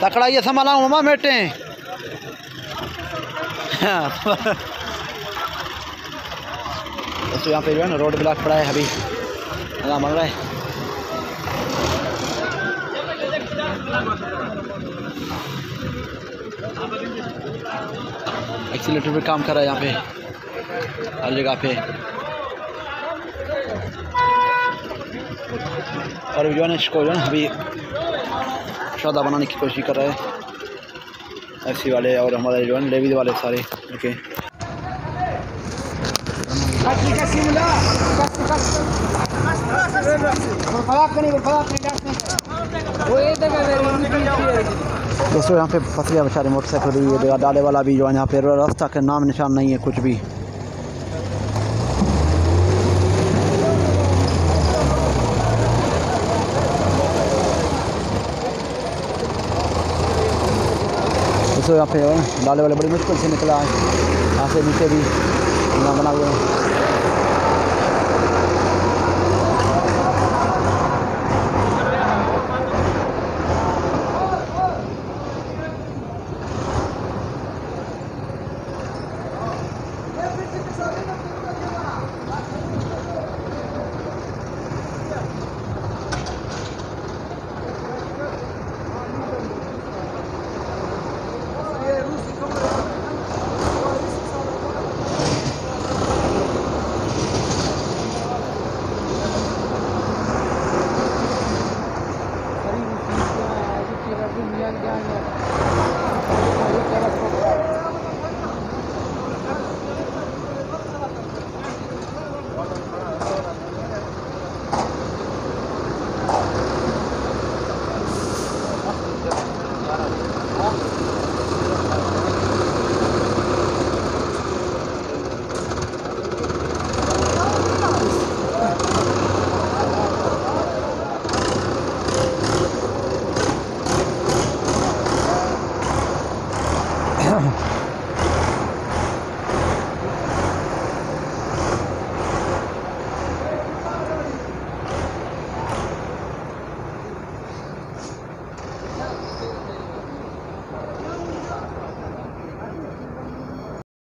तकड़ा ये संभाला मामा बेटे। तो यहाँ पे जो है ना रोड ब्लॉक पड़ा है, अभी बन रहा है। एक्सीलेटर पे काम कर रहा है यहाँ पे हर जगह पे। और जो है इसको जो है अभी शादा बनाने की कोशिश कर रहा है एफसी वाले और हमारे जो है लेवी वाले सारे। ओके दोस्तों यहाँ पे फंस गया बेचारे मोटरसाइकिल भी, डाले वाला भी जो है यहाँ पे रास्ता का नाम निशान नहीं है कुछ भी। दोस्तों यहाँ पे डाले वाले बड़ी मुश्किल से निकला है, यहाँ से नीचे भी ना बना हुए हैं।